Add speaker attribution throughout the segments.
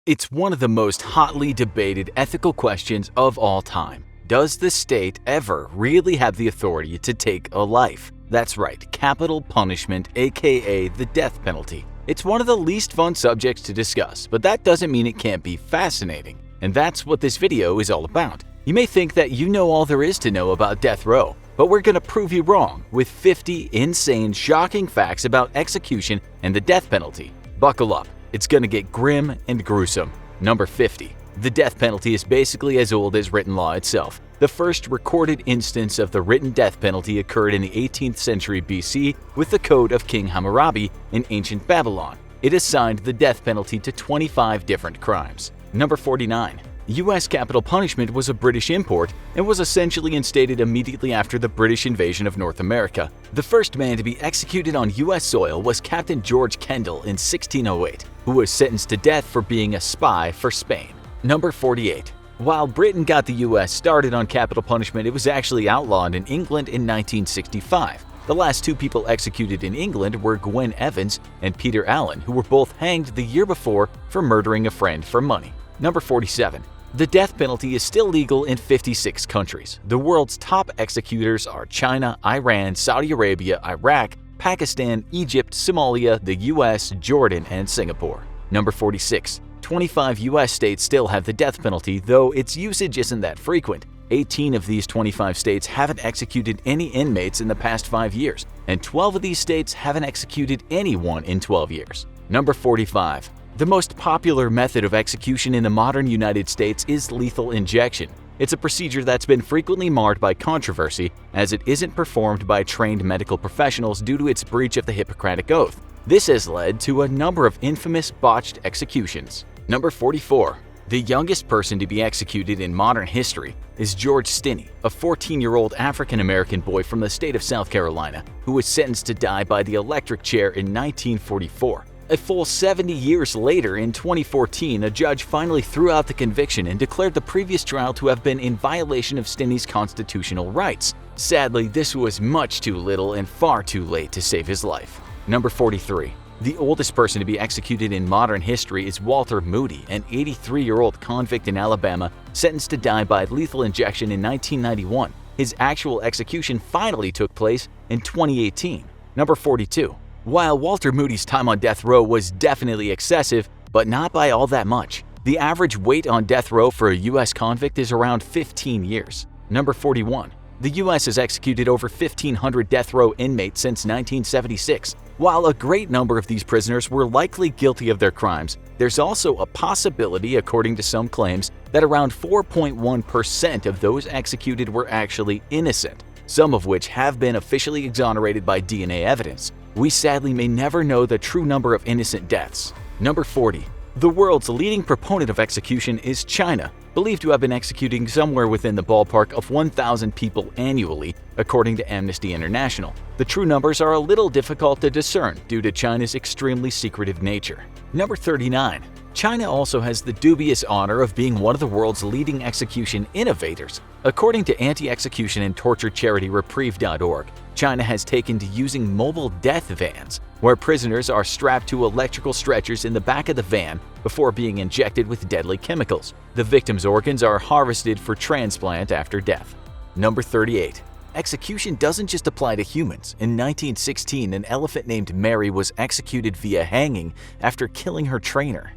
Speaker 1: It's one of the most hotly debated ethical questions of all time. Does the state ever really have the authority to take a life? That's right, capital punishment, aka the death penalty. It's one of the least fun subjects to discuss, but that doesn't mean it can't be fascinating. And that's what this video is all about. You may think that you know all there is to know about death row, but we're gonna prove you wrong with 50 insane, shocking facts about execution and the death penalty. Buckle up, it's gonna get grim and gruesome. Number 50. The death penalty is basically as old as written law itself. The first recorded instance of the written death penalty occurred in the 18th century BC with the Code of King Hammurabi in ancient Babylon. It assigned the death penalty to 25 different crimes. Number 49. U.S. capital punishment was a British import and was essentially instated immediately after the British invasion of North America. The first man to be executed on U.S. soil was Captain George Kendall in 1608, who was sentenced to death for being a spy for Spain. Number 48. While Britain got the U.S. started on capital punishment, it was actually outlawed in England in 1965. The last two people executed in England were Gwen Evans and Peter Allen, who were both hanged the year before for murdering a friend for money. Number 47. The death penalty is still legal in 56 countries. The world's top executors are China, Iran, Saudi Arabia, Iraq, Pakistan, Egypt, Somalia, the US, Jordan, and Singapore. Number 46. 25 US states still have the death penalty, though its usage isn't that frequent. 18 of these 25 states haven't executed any inmates in the past 5 years, and 12 of these states haven't executed anyone in 12 years. Number 45. The most popular method of execution in the modern United States is lethal injection. It's a procedure that's been frequently marred by controversy as it isn't performed by trained medical professionals due to its breach of the Hippocratic Oath. This has led to a number of infamous botched executions. Number 44. The youngest person to be executed in modern history is George Stinney, a 14-year-old African-American boy from the state of South Carolina who was sentenced to die by the electric chair in 1944. A full 70 years later, in 2014, a judge finally threw out the conviction and declared the previous trial to have been in violation of Stinney's constitutional rights. Sadly, this was much too little and far too late to save his life. Number 43. The oldest person to be executed in modern history is Walter Moody, an 83-year-old convict in Alabama sentenced to die by lethal injection in 1991. His actual execution finally took place in 2018. Number 42. While Walter Moody's time on death row was definitely excessive, but not by all that much. The average wait on death row for a U.S. convict is around 15 years. Number 41. The U.S. has executed over 1,500 death row inmates since 1976. While a great number of these prisoners were likely guilty of their crimes, there's also a possibility, according to some claims, that around 4.1% of those executed were actually innocent, some of which have been officially exonerated by DNA evidence. We sadly may never know the true number of innocent deaths. Number 40. The world's leading proponent of execution is China, believed to have been executing somewhere within the ballpark of 1,000 people annually, according to Amnesty International. The true numbers are a little difficult to discern due to China's extremely secretive nature. Number 39. China also has the dubious honor of being one of the world's leading execution innovators. According to anti-execution and torture charity Reprieve.org, China has taken to using mobile death vans, where prisoners are strapped to electrical stretchers in the back of the van before being injected with deadly chemicals. The victims' organs are harvested for transplant after death. Number 38. Execution doesn't just apply to humans. In 1916, an elephant named Mary was executed via hanging after killing her trainer.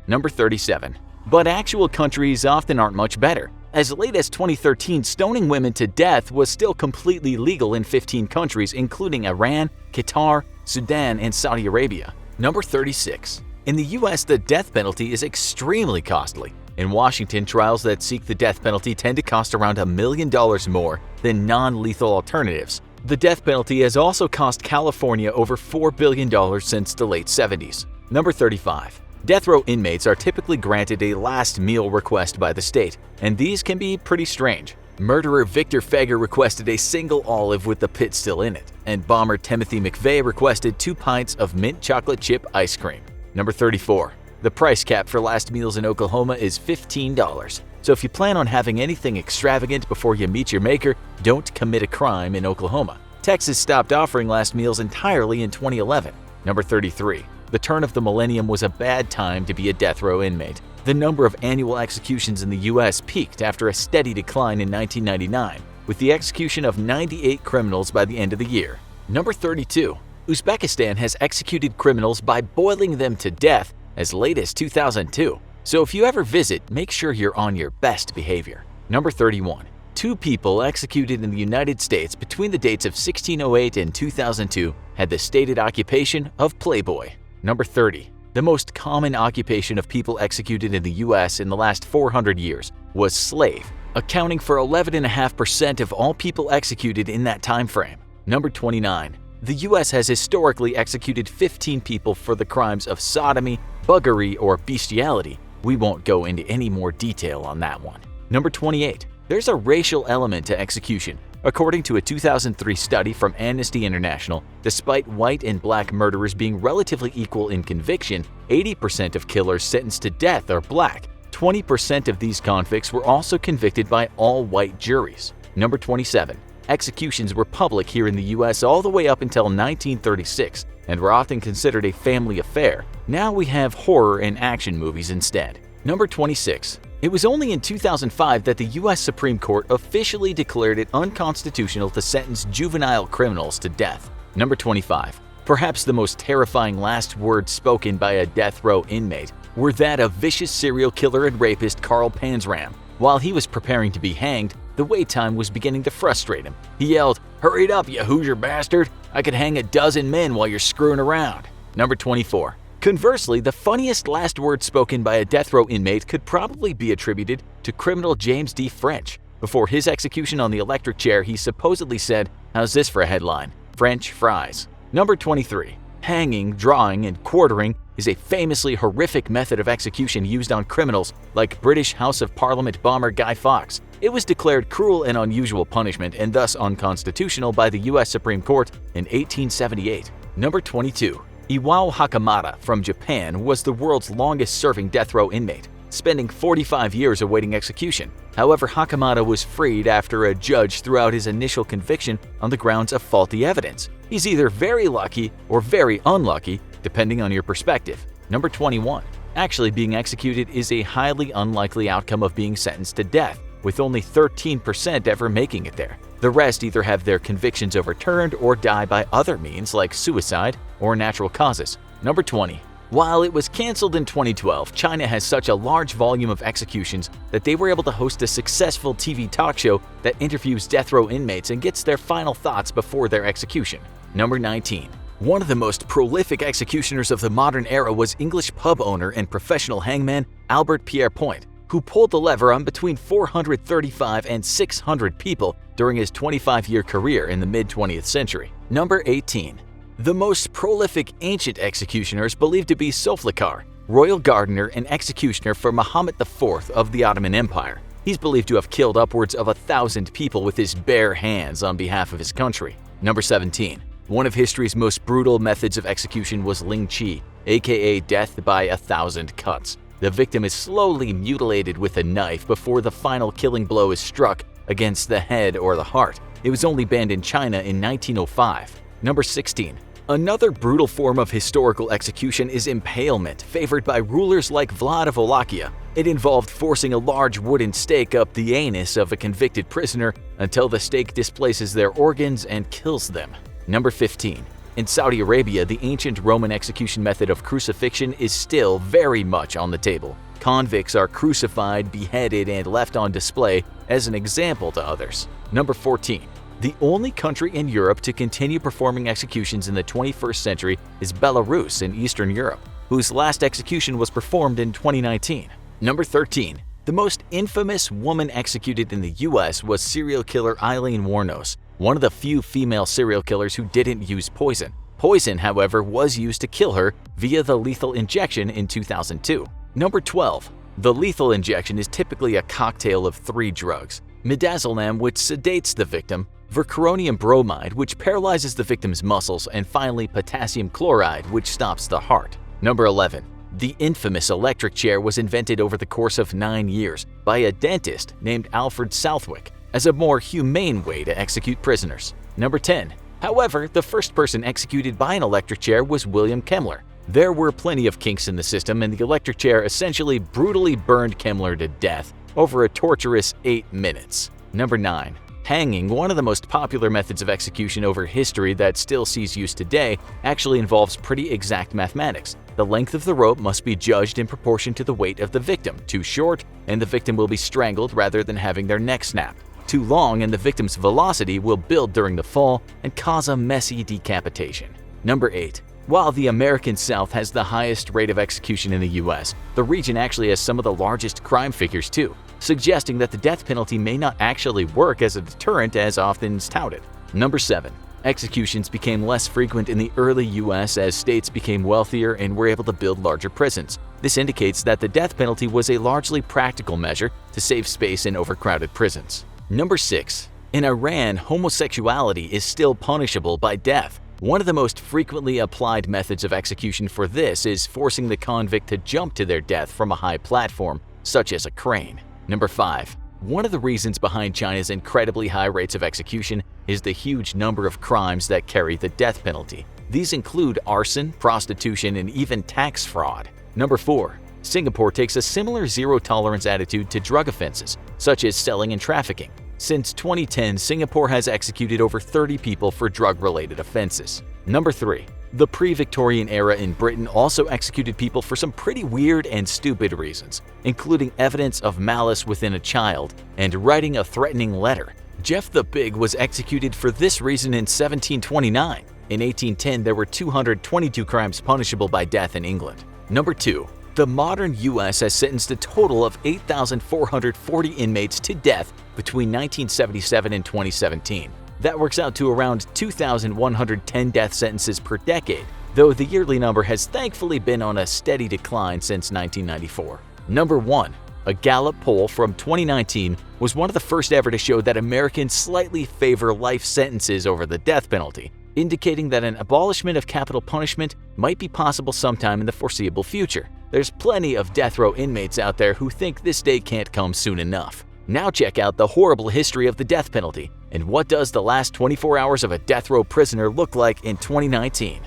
Speaker 1: Number 37. But actual countries often aren't much better. As late as 2013, stoning women to death was still completely legal in 15 countries, including Iran, Qatar, Sudan, and Saudi Arabia. Number 36. In the US, the death penalty is extremely costly. In Washington, trials that seek the death penalty tend to cost around $1 million more than non-lethal alternatives. The death penalty has also cost California over $4 billion since the late 70s. Number 35. Death row inmates are typically granted a last meal request by the state, and these can be pretty strange. Murderer Victor Feger requested a single olive with the pit still in it, and bomber Timothy McVeigh requested 2 pints of mint chocolate chip ice cream. Number 34. The price cap for last meals in Oklahoma is $15. So if you plan on having anything extravagant before you meet your maker, don't commit a crime in Oklahoma. Texas stopped offering last meals entirely in 2011. Number 33. The turn of the millennium was a bad time to be a death row inmate. The number of annual executions in the US peaked after a steady decline in 1999, with the execution of 98 criminals by the end of the year. Number 32. Uzbekistan has executed criminals by boiling them to death as late as 2002. So if you ever visit, make sure you're on your best behavior. Number 31. 2 people executed in the United States between the dates of 1608 and 2002 had the stated occupation of playboy. Number 30. The most common occupation of people executed in the US in the last 400 years was slave, accounting for 11.5% of all people executed in that time frame. Number 29. The US has historically executed 15 people for the crimes of sodomy, buggery, or bestiality. We won't go into any more detail on that one. Number 28. There's a racial element to execution. According to a 2003 study from Amnesty International, despite white and black murderers being relatively equal in conviction, 80% of killers sentenced to death are black. 20% of these convicts were also convicted by all-white juries. Number 27. Executions were public here in the US all the way up until 1936 and were often considered a family affair. Now we have horror and action movies instead. Number 26. It was only in 2005 that the US Supreme Court officially declared it unconstitutional to sentence juvenile criminals to death. Number 25. Perhaps the most terrifying last words spoken by a death row inmate were that of vicious serial killer and rapist Carl Panzram. While he was preparing to be hanged, the wait time was beginning to frustrate him. He yelled, "Hurry it up, you Hoosier bastard! I could hang a dozen men while you're screwing around." Number 24. Conversely, the funniest last word spoken by a death row inmate could probably be attributed to criminal James D. French. Before his execution on the electric chair, he supposedly said, "How's this for a headline? French fries." Number 23. Hanging, drawing, and quartering is a famously horrific method of execution used on criminals like British House of Parliament bomber Guy Fawkes. It was declared cruel and unusual punishment and thus unconstitutional by the US Supreme Court in 1878. Number 22. Iwao Hakamata from Japan was the world's longest-serving death row inmate, spending 45 years awaiting execution. However, Hakamata was freed after a judge threw out his initial conviction on the grounds of faulty evidence. He's either very lucky or very unlucky, depending on your perspective. Number 21. Actually being executed is a highly unlikely outcome of being sentenced to death, with only 13% ever making it there. The rest either have their convictions overturned or die by other means like suicide or natural causes. Number 20. While it was canceled in 2012, China has such a large volume of executions that they were able to host a successful TV talk show that interviews death row inmates and gets their final thoughts before their execution. Number 19. One of the most prolific executioners of the modern era was English pub owner and professional hangman Albert Pierre Point, who pulled the lever on between 435 and 600 people during his 25-year career in the mid-20th century. Number 18. The most prolific ancient executioner is believed to be Zulfikar, royal gardener and executioner for Muhammad IV of the Ottoman Empire. He's believed to have killed upwards of 1,000 people with his bare hands on behalf of his country. Number 17. One of history's most brutal methods of execution was Ling Chi, aka death by 1,000 cuts. The victim is slowly mutilated with a knife before the final killing blow is struck against the head or the heart. It was only banned in China in 1905. Number 16. Another brutal form of historical execution is impalement, favored by rulers like Vlad of Wallachia. It involved forcing a large wooden stake up the anus of a convicted prisoner until the stake displaces their organs and kills them. Number 15. In Saudi Arabia, the ancient Roman execution method of crucifixion is still very much on the table. Convicts are crucified, beheaded, and left on display as an example to others. Number 14. The only country in Europe to continue performing executions in the 21st century is Belarus in Eastern Europe, whose last execution was performed in 2019. Number 13. The most infamous woman executed in the US was serial killer Eileen Wuornos, one of the few female serial killers who didn't use poison. Poison, however, was used to kill her via the lethal injection in 2002. Number 12. The lethal injection is typically a cocktail of 3 drugs: midazolam, which sedates the victim, vercuronium bromide, which paralyzes the victim's muscles, and finally potassium chloride, which stops the heart. Number 11. The infamous electric chair was invented over the course of 9 years by a dentist named Alfred Southwick as a more humane way to execute prisoners. Number 10. However, the first person executed by an electric chair was William Kemmler. There were plenty of kinks in the system, and the electric chair essentially brutally burned Kemmler to death over a torturous 8 minutes. Number 9. Hanging, one of the most popular methods of execution over history that still sees use today, actually involves pretty exact mathematics. The length of the rope must be judged in proportion to the weight of the victim. Too short, and the victim will be strangled rather than having their neck snapped. Too long, and the victim's velocity will build during the fall and cause a messy decapitation. Number 8. While the American South has the highest rate of execution in the US, the region actually has some of the largest crime figures too, suggesting that the death penalty may not actually work as a deterrent as often is touted. Number 7. Executions became less frequent in the early US as states became wealthier and were able to build larger prisons. This indicates that the death penalty was a largely practical measure to save space in overcrowded prisons. Number 6. In Iran, homosexuality is still punishable by death. One of the most frequently applied methods of execution for this is forcing the convict to jump to their death from a high platform, such as a crane. Number 5. One of the reasons behind China's incredibly high rates of execution is the huge number of crimes that carry the death penalty. These include arson, prostitution, and even tax fraud. Number 4. Singapore takes a similar zero-tolerance attitude to drug offenses, such as selling and trafficking. Since 2010, Singapore has executed over 30 people for drug-related offenses. Number 3. The pre-Victorian era in Britain also executed people for some pretty weird and stupid reasons, including evidence of malice within a child and writing a threatening letter. Jeff the Pig was executed for this reason in 1729. In 1810, there were 222 crimes punishable by death in England. Number 2. The modern US has sentenced a total of 8,440 inmates to death between 1977 and 2017. That works out to around 2,110 death sentences per decade, though the yearly number has thankfully been on a steady decline since 1994. Number 1. A Gallup poll from 2019 was one of the first ever to show that Americans slightly favor life sentences over the death penalty, indicating that an abolishment of capital punishment might be possible sometime in the foreseeable future. There's plenty of death row inmates out there who think this day can't come soon enough. Now check out the horrible history of the death penalty, and what does the last 24 hours of a death row prisoner look like in 2019?